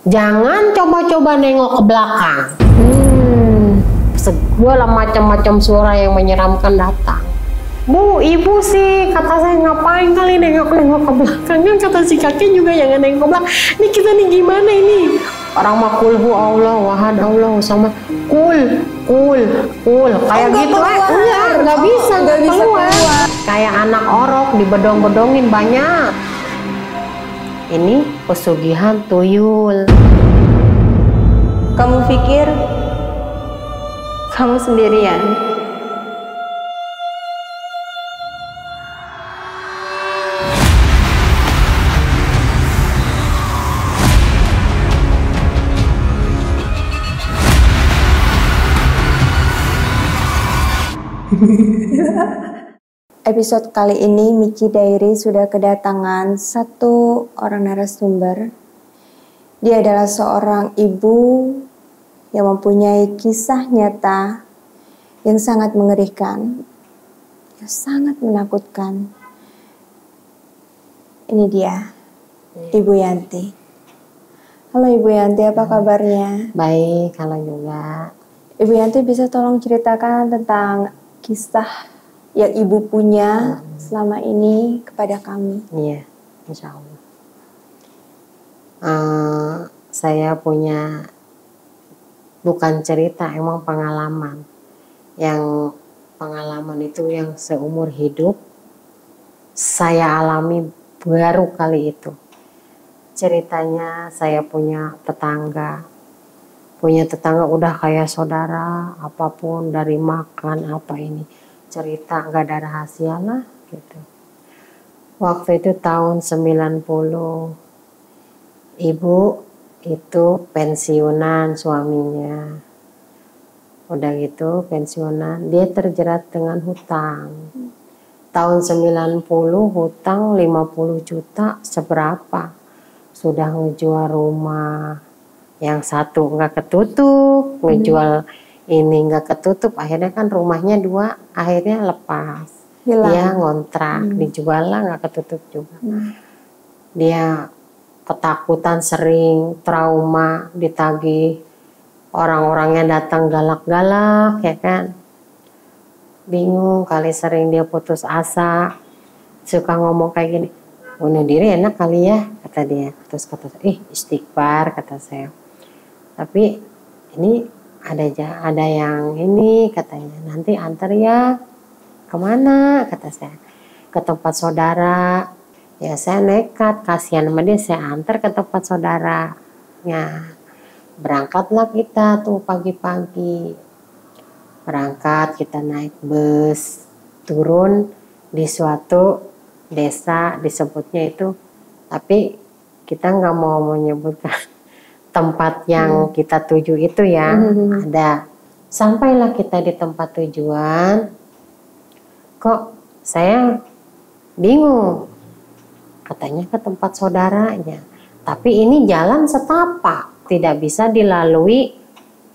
Jangan coba-coba nengok ke belakang. Segala macam-macam suara yang menyeramkan datang. Bu, ibu sih, kata saya ngapain kali nengok-nengok ke belakang. Kan kata si kakek juga jangan nengok ke belakang. Nih kita nih gimana ini? Orang mah kulhu Allah, wahad Allah, sama kul. Kayak gitu nggak bisa keluar. Kayak anak orok dibedong-bedongin banyak. Ini pesugihan tuyul. Kamu pikir kamu sendirian? Episode kali ini Michi Diary sudah kedatangan satu orang narasumber. Dia adalah seorang ibu yang mempunyai kisah nyata yang sangat mengerikan, yang sangat menakutkan. Ini dia, Ibu Yanti. Halo Ibu Yanti, apa kabarnya? Baik, kalau juga. Ibu Yanti bisa tolong ceritakan tentang kisah yang Ibu punya selama ini kepada kami? Iya, insya Allah. Saya punya bukan cerita, emang pengalaman. Yang pengalaman itu yang seumur hidup saya alami baru kali itu. Ceritanya saya punya tetangga udah kayak saudara, apapun dari makan apa ini cerita nggak ada rahasia lah gitu. Waktu itu tahun 90, ibu itu pensiunan suaminya. Udah gitu pensiunan, dia terjerat dengan hutang. Tahun 90 hutang 50 juta seberapa. Sudah ngejual rumah, yang satu nggak ketutup, ngejual ini nggak ketutup, akhirnya kan rumahnya 2 akhirnya lepas. Hilang. Dia ngontrak, dijual lah nggak ketutup juga. Dia ketakutan, sering trauma, ditagih orang-orangnya datang galak-galak ya kan. Bingung kali, sering dia putus asa, suka ngomong kayak gini, bunuh diri enak kali ya kata dia. Terus kata saya, istighfar kata saya. Tapi ini ada yang ini katanya, nanti antar ya kemana kata saya, ke tempat saudara. Ya saya nekat, kasihan sama dia, saya antar ke tempat saudara. Ya berangkatlah kita tuh pagi-pagi, berangkat kita naik bus, turun di suatu desa, disebutnya itu, tapi kita nggak mau menyebutkan tempat yang kita tuju itu ya. Ada. Sampailah kita di tempat tujuan, kok saya bingung, katanya ke tempat saudaranya, tapi ini jalan setapak, tidak bisa dilalui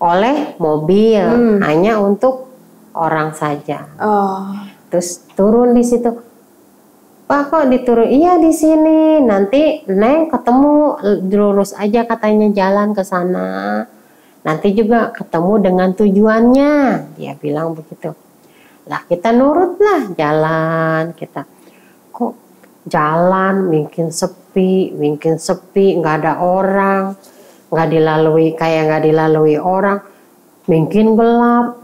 oleh mobil, hanya untuk orang saja. Terus turun di situ, Pak kok diturun? Iya di sini. Nanti Neng ketemu, lurus aja katanya jalan ke sana. Nanti juga ketemu dengan tujuannya. Dia bilang begitu. Lah kita nurut lah jalan kita. Kok jalan makin sepi, nggak ada orang, nggak dilalui orang. Makin gelap.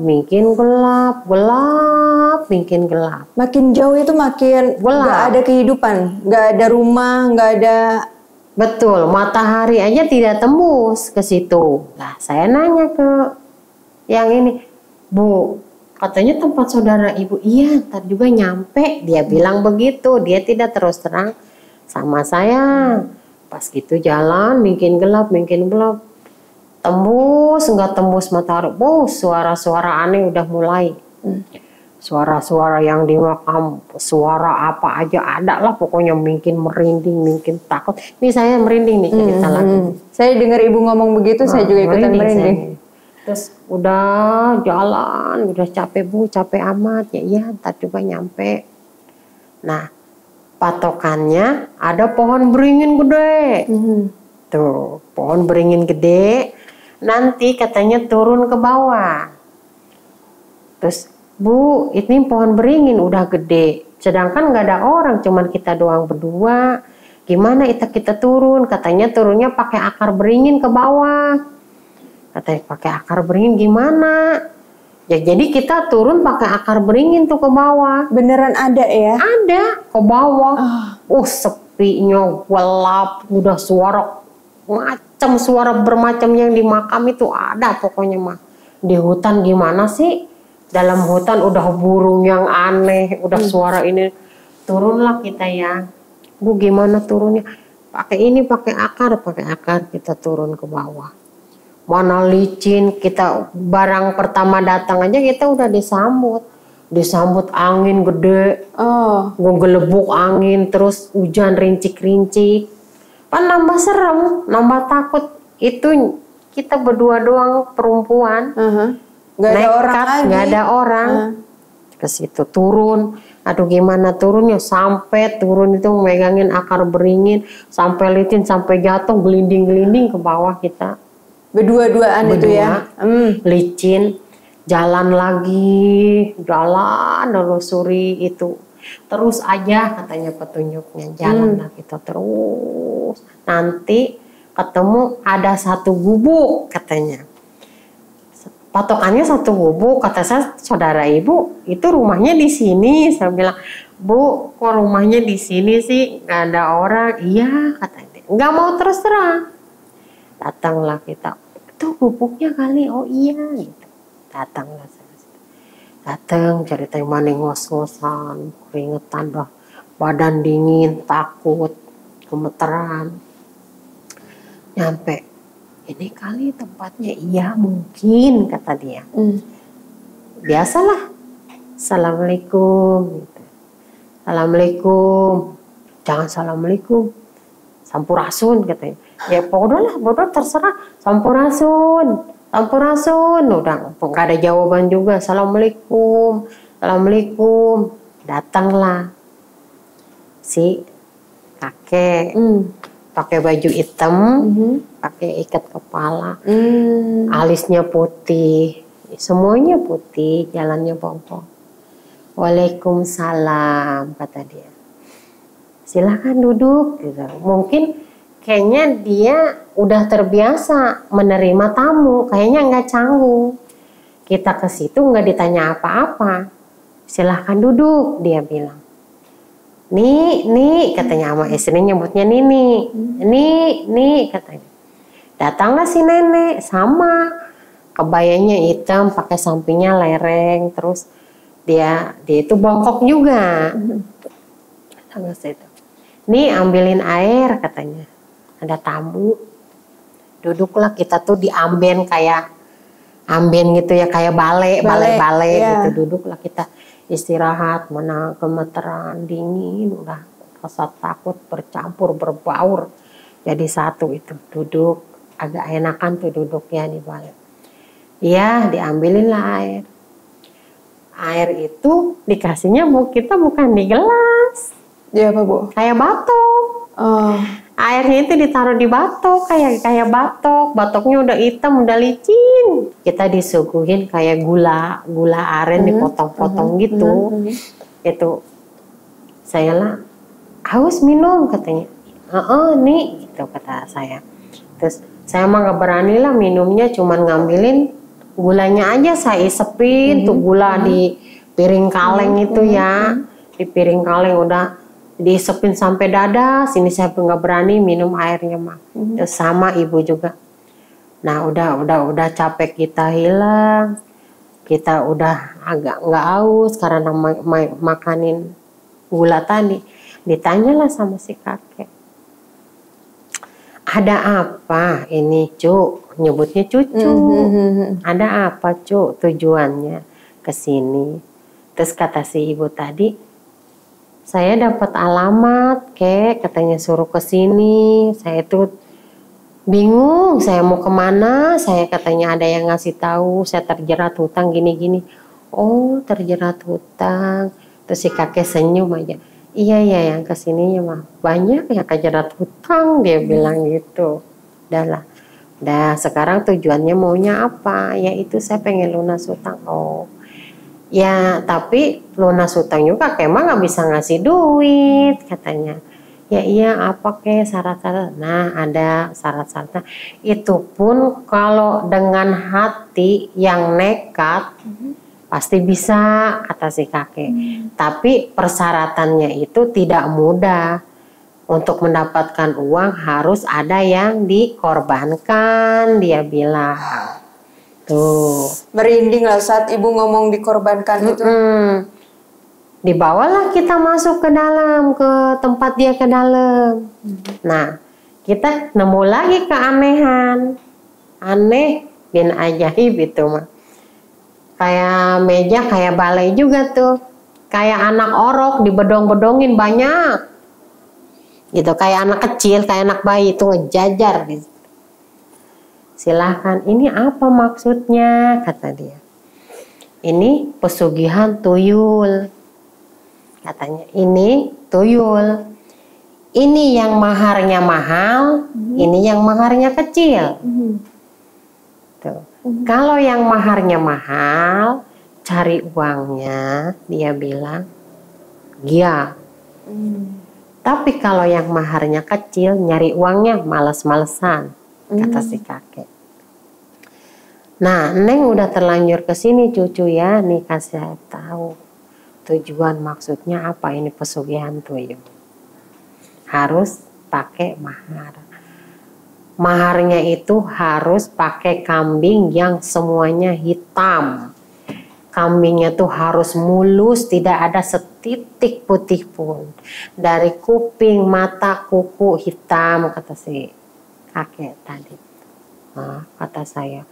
Makin jauh itu makin nggak ada kehidupan, nggak ada rumah, nggak ada. Betul, matahari aja tidak tembus ke situ. Nah, saya nanya ke yang ini, Bu, katanya tempat saudara Ibu. Iya, ntar juga nyampe. Dia bilang begitu. Dia tidak terus terang sama saya. Pas gitu jalan, makin gelap. Tembus, nggak tembus matahari. Suara-suara aneh udah mulai. Suara-suara yang di makam, suara apa aja ada lah, pokoknya makin merinding, makin takut. Ini saya merinding nih cerita lagi. Saya dengar Ibu ngomong begitu, saya juga ikutan merinding. Terus udah jalan, udah capek Bu, capek amat. Ya iya, ntar juga nyampe. Nah, patokannya ada pohon beringin gede. Tuh, pohon beringin gede, nanti katanya turun ke bawah. Terus, Bu, ini pohon beringin udah gede, sedangkan nggak ada orang, cuman kita doang berdua. Gimana kita turun? Katanya turunnya pakai akar beringin ke bawah. Katanya pakai akar beringin gimana? Ya jadi kita turun pakai akar beringin tuh ke bawah. Beneran ada ya? Ada ke bawah. Sepinya, gelap, udah suara bermacam yang di makam itu ada pokoknya mah. Di hutan gimana sih? Dalam hutan udah burung yang aneh, udah suara ini. Turunlah kita ya. Bu, gimana turunnya? Pakai akar kita turun ke bawah. Mana licin, kita barang pertama datang aja kita udah disambut angin gede, gelebuk angin, terus hujan rincik-rincik, kan nambah serem, nambah takut. Itu kita berdua doang perempuan, nggak ada orang, ke situ turun. Aduh gimana turunnya, sampai turun itu megangin akar beringin, sampai licin, sampai jatuh gelinding-gelinding ke bawah kita. Berdua-duaan itu ya? Licin, jalan nelusuri itu. Terus aja katanya petunjuknya, jalanlah kita terus. Nanti ketemu ada satu gubuk katanya. Patokannya satu gubuk, kata saya, saudara ibu, itu rumahnya di sini. Saya bilang, Bu, kok rumahnya di sini sih, nggak ada orang? Iya, katanya, nggak mau terus terang. Datanglah kita, itu gubuknya kali, oh iya, gitu. Datanglah saya. Datang, ceritanya mana ngos-ngosan, keringetan dah, badan dingin, takut, gemeteran. Nyampe, ini kali tempatnya, iya mungkin, kata dia. Biasalah, Assalamualaikum. Gitu. Assalamualaikum. Jangan Assalamualaikum, Sampurasun katanya. Ya bodoh terserah, Sampurasun. Udah nggak ada jawaban juga. Assalamualaikum. Datanglah si kakek. Pakai baju hitam, pakai ikat kepala, alisnya putih, semuanya putih, jalannya bongkok. Waalaikumsalam, kata dia. Silakan duduk. Gitu. Mungkin kayaknya dia udah terbiasa menerima tamu, kayaknya nggak canggung. Kita ke situ nggak ditanya apa-apa. Silakan duduk, dia bilang. Nih, katanya sama istrinya nyebutnya Nini. Nih, katanya. Datanglah si nenek, sama. Kebayanya hitam, pakai sampingnya lereng, terus dia itu bongkok juga. Datanglah situ. Nih, ambilin air, katanya. Ada tamu. Duduklah kita tuh di amben kayak amben gitu ya, kayak balai yeah. gitu. Duduklah kita. Istirahat, mana gemeteran, dingin, udah rasa takut bercampur, berbaur. Jadi satu itu, duduk, agak enakan tuh duduknya di balik. Iya, diambilin lah air. Air itu dikasihnya kita bukan di gelas. Ya apa Bu? Kayak batok. Airnya itu ditaruh di batok, kayak batok. Batoknya udah hitam, udah licin. Kita disuguhin kayak gula aren dipotong-potong gitu. Itu saya lah, haus minum katanya. Nih, gitu kata saya. Terus saya mah gak berani lah minumnya, cuman ngambilin gulanya aja, saya isepin tuh gula di piring kaleng itu ya. Di piring kaleng udah diisepin sampai dada, sini saya nggak berani minum airnya mah. Terus sama ibu juga. Nah udah capek kita hilang, kita udah agak nggak haus karena makanin gula tadi. Ditanyalah sama si kakek, ada apa ini Cuk? Nyebutnya cucu. Ada apa Cuk tujuannya ke sini? Terus kata si ibu tadi, saya dapat alamat, katanya suruh ke sini. Saya tuh bingung, saya mau kemana? Saya katanya ada yang ngasih tahu, saya terjerat hutang gini-gini. Oh, terjerat hutang. Terus si kakek senyum aja. Iya yang kesininya mah banyak yang kejerat hutang, dia bilang gitu. Udahlah. Udah sekarang tujuannya maunya apa? Yaitu saya pengen lunas hutang. Oh. Ya tapi lunas hutang juga emang nggak bisa ngasih duit katanya. Ya iya apa syarat-syarat. Nah ada syarat-syaratnya. Itu pun kalau dengan hati yang nekat pasti bisa kata si kakek. Tapi persyaratannya itu tidak mudah. Untuk mendapatkan uang harus ada yang dikorbankan, dia bilang. Tuh. Merinding lah saat ibu ngomong dikorbankan itu. Dibawalah kita masuk ke dalam, ke tempat dia ke dalam. Nah, kita nemu lagi keanehan. Aneh bin ajaib itu mah. Kayak meja, kayak balai juga tuh. Kayak anak orok dibedong-bedongin banyak. Gitu kayak anak kecil, kayak anak bayi itu ngejajar gitu. Silahkan, ini apa maksudnya kata dia. Ini pesugihan tuyul katanya. Ini tuyul, ini yang maharnya mahal, ini yang maharnya kecil. Tuh. Kalau yang maharnya mahal, cari uangnya, dia bilang dia. Tapi kalau yang maharnya kecil, nyari uangnya males-malesan, kata si kakek. Nah, Neng udah terlanjur ke sini cucu ya, nih kasih saya tahu tujuan maksudnya apa ini pesugihan tuyul. Harus pakai mahar. Maharnya itu harus pakai kambing yang semuanya hitam. Kambingnya tuh harus mulus, tidak ada setitik putih pun. Dari kuping, mata, kuku hitam, kata si kakek tadi. Nah, kata saya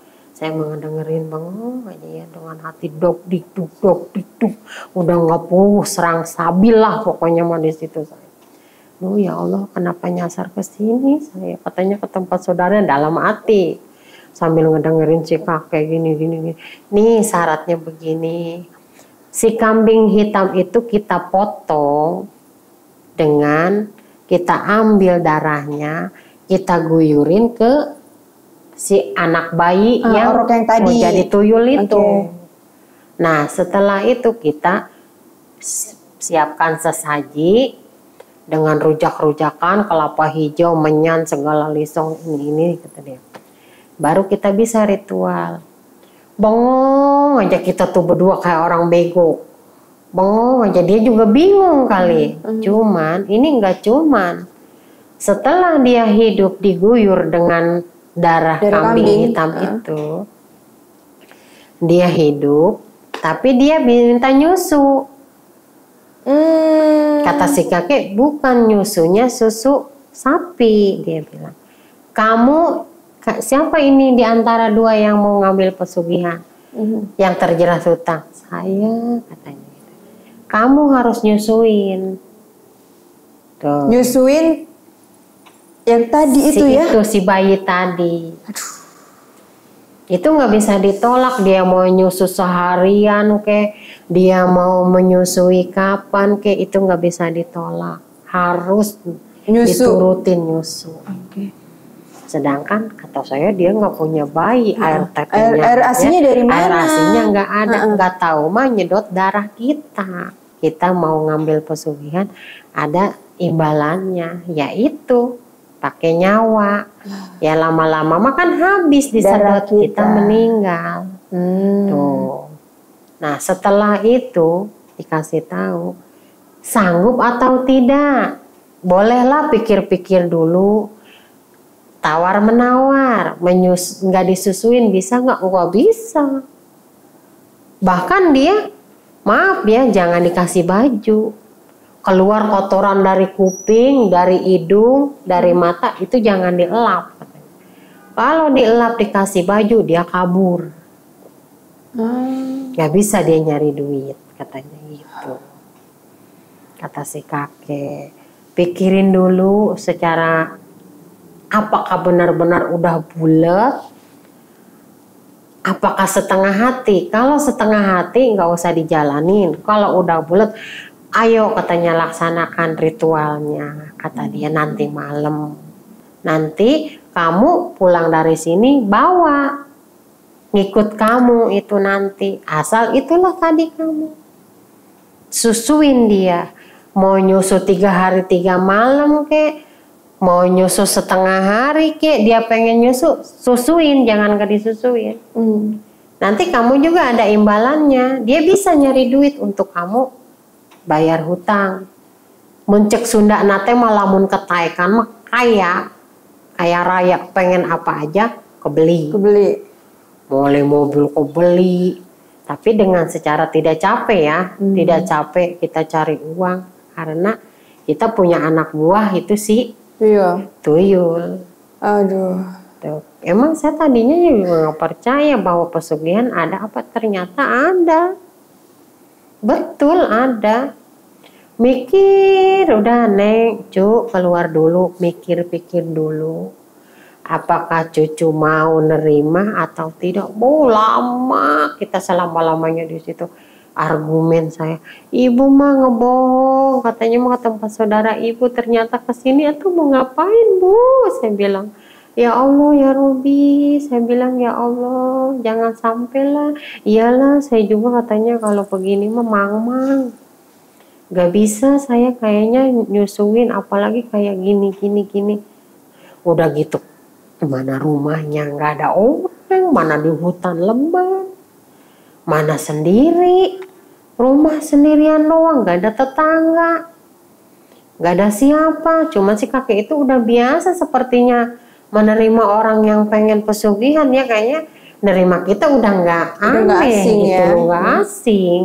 mau dengerin bengong aja ya dengan hati dok dik duk. Udah nggak serang sabil lah pokoknya mah di situ saya. Duh ya Allah, kenapa nyasar ke sini? Saya katanya ke tempat saudaranya dalam hati. Sambil ngedengerin si kakek gini. Nih syaratnya begini. Si kambing hitam itu kita potong dengan kita ambil darahnya, kita guyurin ke si anak bayi yang tadi mau jadi tuyul itu. Nah setelah itu kita siapkan sesaji dengan rujak-rujakan, kelapa hijau, menyan, segala lisong ini kata dia. Baru kita bisa ritual. Bengong aja kita tuh berdua kayak orang bego. Bengong aja, dia juga bingung kali. Cuman ini enggak cuman. Setelah dia hidup diguyur dengan darah kambing hitam itu. Dia hidup, tapi dia minta nyusu. Kata si kakek, bukan nyusunya susu sapi, dia bilang. Kamu siapa ini di antara dua yang mau ngambil pesugihan? Yang terjerat hutang? Saya, katanya. Kamu harus nyusuin. Tuh. Nyusuin yang tadi itu ya? Itu si bayi tadi. Aduh. Itu nggak bisa ditolak. Dia mau nyusu seharian dia mau menyusui kapan itu nggak bisa ditolak. Harus diturutin nyusu. Sedangkan kata saya dia nggak punya bayi, air tetenya, air asinya dari mana? Air asinya nggak ada, nggak tahu mah nyedot darah kita. Kita mau ngambil pesugihan, ada imbalannya, yaitu pakai nyawa. Ya lama-lama mah kan habis disedot, kita meninggal. Tuh. Nah setelah itu dikasih tahu, sanggup atau tidak, bolehlah pikir-pikir dulu. Tawar menawar, nggak disusuin bisa nggak? Nggak bisa. Bahkan dia, maaf ya, jangan dikasih baju. Keluar kotoran dari kuping, dari hidung, dari mata itu jangan dielap. Kalau dielap dikasih baju dia kabur. Nggak bisa dia nyari duit, katanya gitu. Kata si kakek, pikirin dulu secara apakah benar-benar udah bulat? Apakah setengah hati? Kalau setengah hati nggak usah dijalanin. Kalau udah bulat, ayo katanya laksanakan ritualnya. Kata dia nanti malam. Nanti kamu pulang dari sini bawa, ngikut kamu itu nanti. Asal itulah tadi kamu susuin dia. Mau nyusu 3 hari 3 malam kek, mau nyusu setengah hari kek, dia pengen nyusu, susuin, jangan gak disusuin. Nanti kamu juga ada imbalannya. Dia bisa nyari duit untuk kamu bayar hutang. Mencek Sunda nate malamun ketaikan mah kaya raya, pengen apa aja kebeli. Boleh mobil kebeli, tapi dengan secara tidak capek ya. Tidak capek kita cari uang, karena kita punya anak buah itu sih tuyul. Aduh. Tuh. Emang saya tadinya juga nggak percaya bahwa pesugihan ada, apa ternyata ada. Betul ada. Mikir, udah Neng, Cu keluar dulu, mikir-pikir dulu. Apakah cucu mau nerima atau tidak? Lama kita selama-lamanya di situ. Argumen saya, ibu mah ngebohong, katanya mau ke tempat saudara ibu, ternyata kesini atau mau ngapain Bu? Saya bilang, ya Allah ya Robi, saya bilang ya Allah jangan sampailah. Iyalah saya juga katanya kalau begini mah mang-mang. Gak bisa saya kayaknya nyusuin, apalagi kayak gini. Udah gitu, mana rumahnya gak ada orang, mana di hutan lebat, mana sendiri, rumah sendirian doang, gak ada tetangga, gak ada siapa. Cuma si kakek itu udah biasa sepertinya menerima orang yang pengen pesugihan ya, kayaknya nerima kita udah gak aneh asing gitu, gak asing.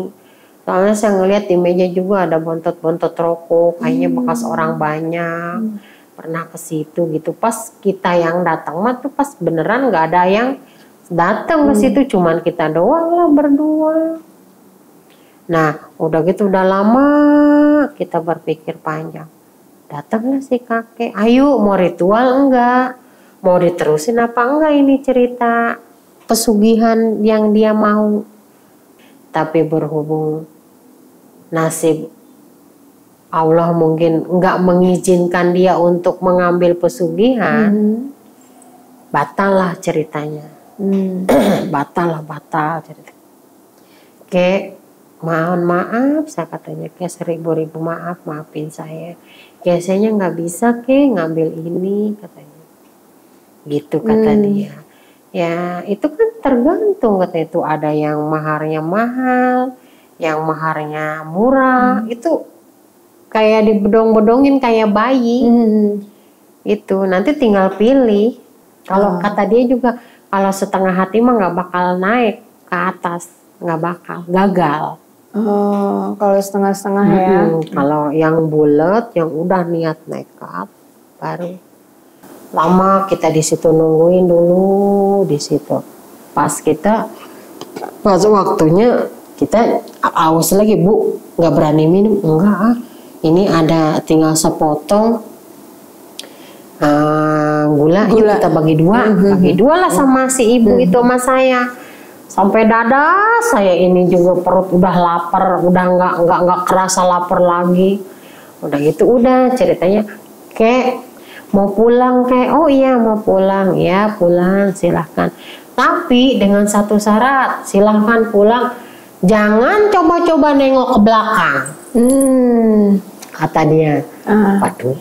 Soalnya saya ngeliat di meja juga ada bontot-bontot rokok, kayaknya bekas orang banyak. Pernah ke situ gitu. Pas kita yang datang mah tuh pas beneran nggak ada yang datang ke situ, cuman kita doang lah berdua. Nah, udah gitu udah lama kita berpikir panjang. Datanglah si kakek. Ayo, mau ritual enggak? Mau diterusin apa enggak ini cerita pesugihan yang dia mau? Tapi berhubung nasib Allah mungkin nggak mengizinkan dia untuk mengambil pesugihan, batal lah ceritanya. batal cerita. Kek, mohon maaf, saya katanya, Kek 1000 maafin saya. Biasanya nggak bisa Kek ngambil ini, katanya. Gitu kata dia. Ya itu kan tergantung, katanya, itu ada yang maharnya mahal, yang maharnya murah, itu kayak dibedong-bedongin kayak bayi. Itu nanti tinggal pilih. Kalau kata dia juga, kalau setengah hati mah nggak bakal naik ke atas, nggak bakal, gagal. Kalau setengah-setengah ya. Kalau yang bulat, yang udah niat nekat, baru. Lama kita di situ nungguin dulu di situ. Pas waktunya kita aus lagi, Bu, nggak berani minum, enggak. Ini ada tinggal sepotong gula. Yuk kita bagi dua lah sama si ibu itu sama saya. Sampai dada saya ini juga perut udah lapar, udah nggak kerasa lapar lagi. Udah gitu udah ceritanya, Kek mau pulang Kek? Oh iya mau pulang, ya pulang silahkan. Tapi dengan satu syarat, silahkan pulang, jangan coba-coba nengok ke belakang. Kata dia, waduh,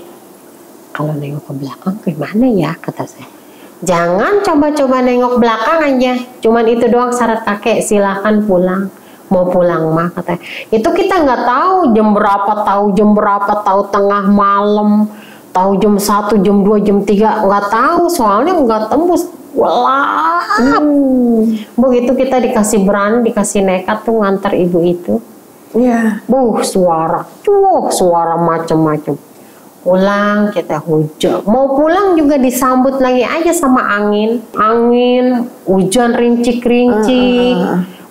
kalau nengok ke belakang gimana ya, kata saya. Jangan coba-coba nengok belakang aja, cuman itu doang syarat kakek, silahkan pulang. Mau pulang mah, katanya. Itu kita nggak tahu jam berapa, tahu tengah malam, tahu jam 1, jam 2, jam 3, nggak tahu, soalnya nggak tembus. Gelap. Begitu kita dikasih berani, dikasih nekat tuh nganter ibu itu. Iya. Suara macam-macam. Pulang kita hujan. Mau pulang juga disambut lagi aja sama angin, hujan rincik-rincik,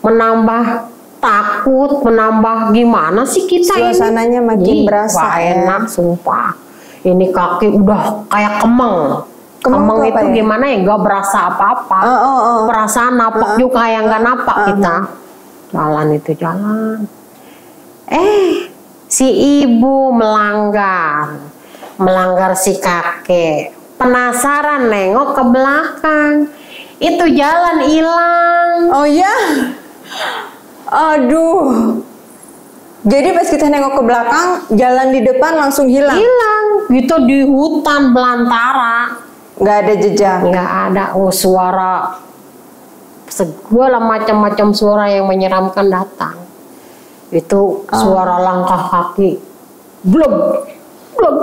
menambah takut, menambah gimana sih kita. Suasananya ini makin berasa enak, sumpah. Ini kaki udah kayak kemeng. Kemeng itu ya? Gimana ya, gak berasa apa-apa. Perasaan napak juga kayak gak napak kita. Jalan. Si ibu melanggar si kakek. penasaran nengok ke belakang. Itu jalan hilang. Oh ya? Aduh. Jadi pas kita nengok ke belakang, jalan di depan langsung hilang? Hilang. Gitu di hutan belantara. Nggak ada jejak? Nggak ada. Oh, suara segala macam-macam suara yang menyeramkan datang. Itu suara langkah kaki. Blub, blub,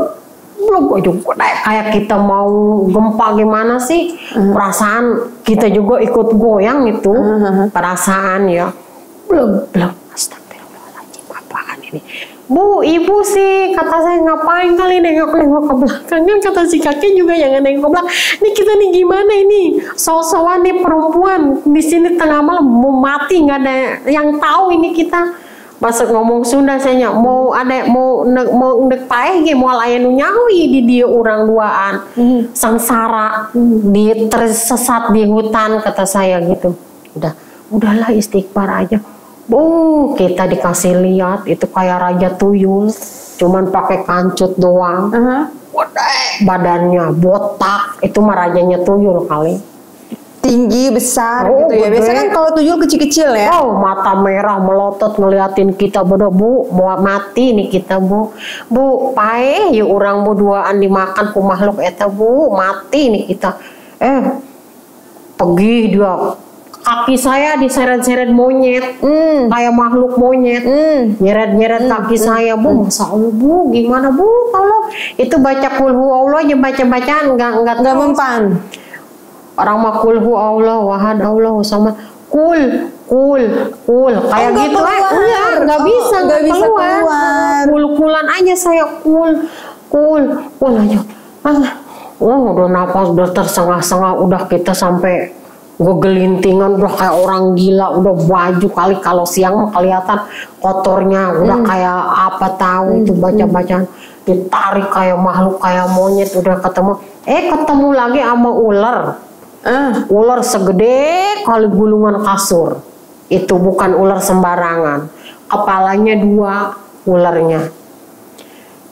blub. Aduh, kayak kita mau gempa gimana sih? Perasaan kita juga ikut goyang itu. Perasaan ya. Blub, blub. Astagfirullahaladzim, apaan ini? Bu, ibu sih, kata saya ngapain kali nengok-nengok ke belakang. Kan kata si kakek juga jangan nengok ke belakang. Ini kita nih gimana ini? So-soan nih perempuan di sini tengah malam mau mati, nggak ada yang tahu ini kita. Masuk ngomong Sunda saya mau ada mau ndek paeh ge mau layanu nyawi di dia orang duaan. Sengsara, di tersesat di hutan kata saya gitu. Udahlah istighfar aja. Bu, kita dikasih lihat itu kayak raja tuyul, cuman pakai kancut doang. Badannya botak, itu mah rajanya tuyul kali. Tinggi, besar gitu ya. Biasanya kan kalau tuyul kecil-kecil ya. Oh, mata merah melotot ngeliatin kita, bodoh Bu, mau mati nih kita Bu. Bu, paeh yuk orang Bu duaan dimakan ku makhluk eta Bu, mati nih kita. Pergi dia. Kaki saya diseret-seret monyet, kayak makhluk monyet, nyeret-nyeret kaki saya, Bu. Masa Allah Bu, gimana Bu? Tolong, itu baca kulhu Allah aja baca-bacaan nggak mempan. Orang mah kulhu Allah, wahad Allah sama kul kayak gitu nggak bisa keluar. Kul-kulan aja saya kul aja. Udah napas udah tersengah-sengah, udah kita sampai gue gelintingan, udah kayak orang gila, udah baju kali kalau siang mah kelihatan kotornya, udah kayak apa tahu itu baca-bacaan, ditarik kayak makhluk kayak monyet, udah ketemu lagi sama ular. Ular segede kali gulungan kasur. Itu bukan ular sembarangan. Kepalanya 2 ularnya.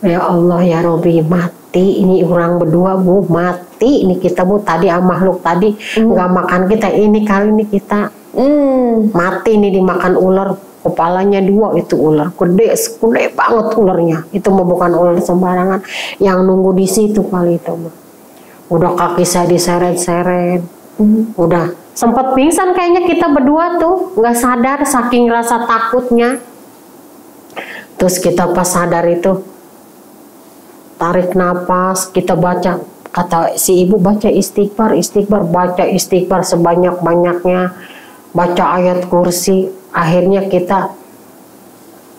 Ya Allah ya Robi, mati ini orang berdua Bu, mati ini kita Bu. Tadi makhluk tadi nggak makan kita, ini kali ini kita mati ini dimakan ular. Kepalanya 2 itu ular, gede banget ularnya. Itu mah bukan ular sembarangan. Yang nunggu di situ kali itu mah. Udah kaki saya diseret-seret, udah sempat pingsan kayaknya kita berdua tuh, nggak sadar saking rasa takutnya. Terus kita pas sadar itu tarik napas, kita baca, kata si ibu baca istighfar, baca istighfar sebanyak-banyaknya, baca ayat kursi. Akhirnya kita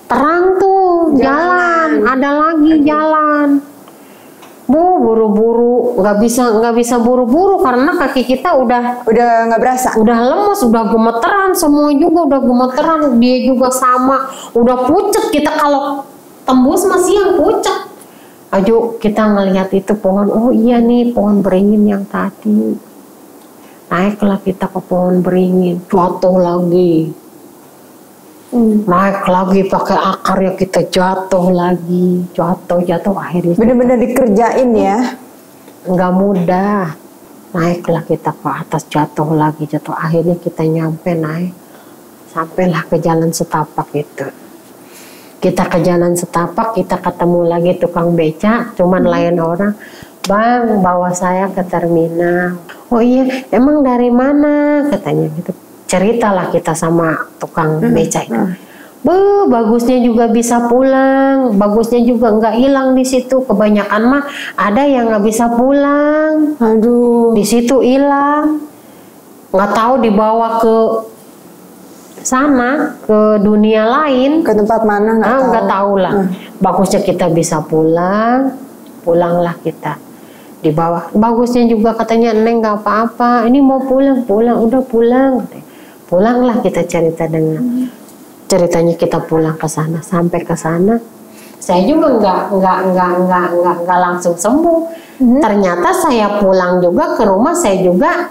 terang tuh jalan, ada lagi jalan. Bu, buru-buru, nggak bisa buru-buru karena kaki kita udah nggak berasa, udah lemes, udah gemeteran, semua juga udah gemeteran, dia juga sama, udah pucet. Kita kalau tembus masih yang pucet. Ayo kita ngelihat itu pohon, oh iya nih pohon beringin yang tadi. Naiklah kita ke pohon beringin, jatuh lagi. Naik lagi pakai akarnya, kita jatuh lagi, jatuh akhirnya bener-bener dikerjain ya, nggak mudah. Naiklah kita ke atas, jatuh lagi, akhirnya kita nyampe, naik sampailah ke jalan setapak itu. Kita ke jalan setapak, kita ketemu lagi tukang beca, cuman lain orang. Bang, bawa saya ke terminal. Oh iya, emang dari mana katanya gitu. Ceritalah kita sama tukang beca itu. Bu, bagusnya juga bisa pulang, bagusnya juga nggak hilang di situ. Kebanyakan mah ada yang nggak bisa pulang. Aduh, di situ hilang, nggak tahu dibawa ke sana, ke dunia lain, ke tempat mana nggak tahu lah. Bagusnya kita bisa pulang, pulanglah kita. Di bawah, bagusnya juga katanya Neng nggak apa-apa, ini mau pulang, udah pulang. Pulanglah kita cerita dengan ceritanya, kita pulang ke sana. Sampai ke sana saya juga nggak langsung sembuh. Ternyata saya pulang juga ke rumah, saya juga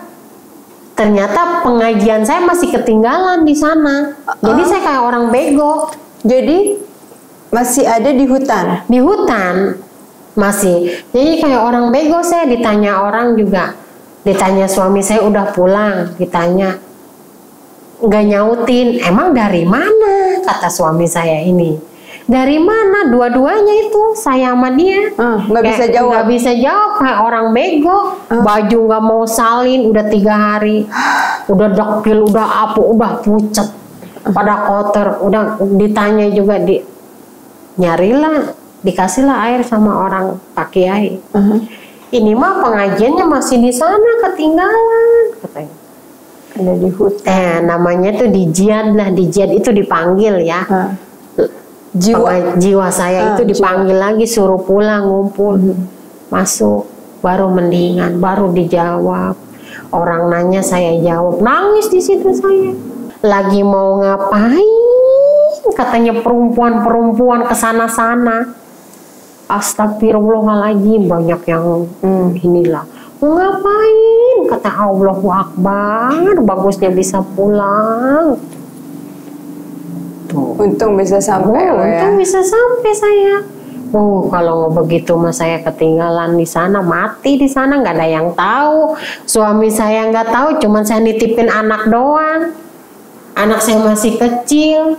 ternyata pengajian saya masih ketinggalan di sana. Jadi saya kayak orang bego. Jadi masih ada di hutan. Masih. Jadi kayak orang bego, saya ditanya orang juga. Ditanya suami saya udah pulang, ditanya nggak nyautin, emang dari mana? Kata suami saya ini. Dari mana? Dua-duanya itu saya sama dia. Nggak bisa jawab. Nggak bisa jawab kayak orang bego. Baju nggak mau salin udah 3 hari. Udah dekil, udah apa, udah pucet. Pada kotor. Udah ditanya juga nyarilah, dikasihlah air sama orang Pak Kiai. Ini mah pengajiannya masih di sana ketinggalan katanya. Ada di hutan. Namanya tuh dijiat lah, dijiat itu dipanggil ya. Jiwa saya itu dipanggil lagi, suruh pulang, ngumpul, masuk, baru mendingan, baru dijawab. Orang nanya saya jawab, nangis di situ saya. Lagi mau ngapain? Katanya perempuan-perempuan kesana-sana. Astagfirullahaladzim, banyak yang inilah. Mau ngapain? Kata Allahu Akbar, bagusnya bisa pulang. Untung bisa sampai untung bisa sampai saya. Kalau nggak begitu mah saya ketinggalan di sana, mati di sana, nggak ada yang tahu. Suami saya nggak tahu, cuman saya nitipin anak doang. Anak saya masih kecil.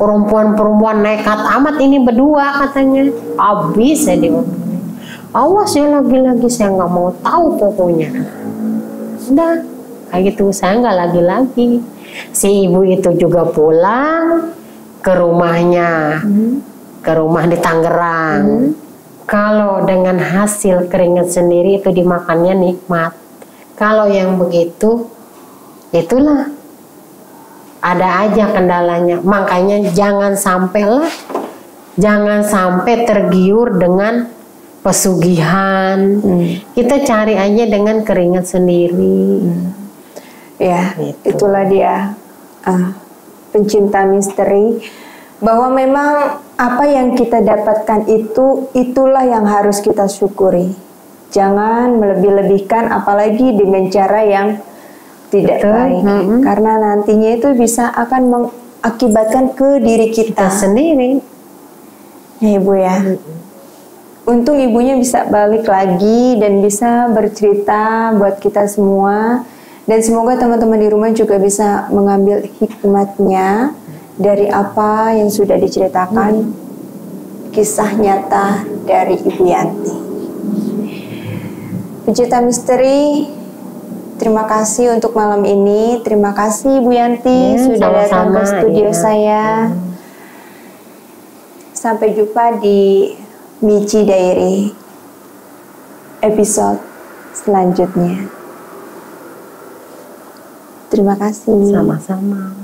Perempuan-perempuan nekat amat ini berdua katanya. Habis saya diomongin. Awas ya, lagi-lagi saya nggak mau tahu pokoknya. Udah kayak gitu, saya nggak lagi-lagi. Si ibu itu juga pulang ke rumahnya, ke rumah di Tangerang. Kalau dengan hasil keringat sendiri itu dimakannya nikmat. Kalau yang begitu, itulah ada aja kendalanya. Makanya jangan sampai tergiur dengan pesugihan. Kita cari aja dengan keringat sendiri. Ya, gitu. Itulah dia pencinta misteri, bahwa memang apa yang kita dapatkan itulah yang harus kita syukuri. Jangan melebih-lebihkan, apalagi dengan cara yang tidak baik, karena nantinya itu bisa akan mengakibatkan ke diri kita sendiri. Ya Ibu ya. Untung ibunya bisa balik lagi dan bisa bercerita buat kita semua. Dan semoga teman-teman di rumah juga bisa mengambil hikmatnya dari apa yang sudah diceritakan, kisah nyata dari Ibu Yanti. Pencinta misteri, terima kasih untuk malam ini. Terima kasih Ibu Yanti sudah datang ke studio saya. Sampai jumpa di Michi Diary episode selanjutnya. Terima kasih. Sama-sama.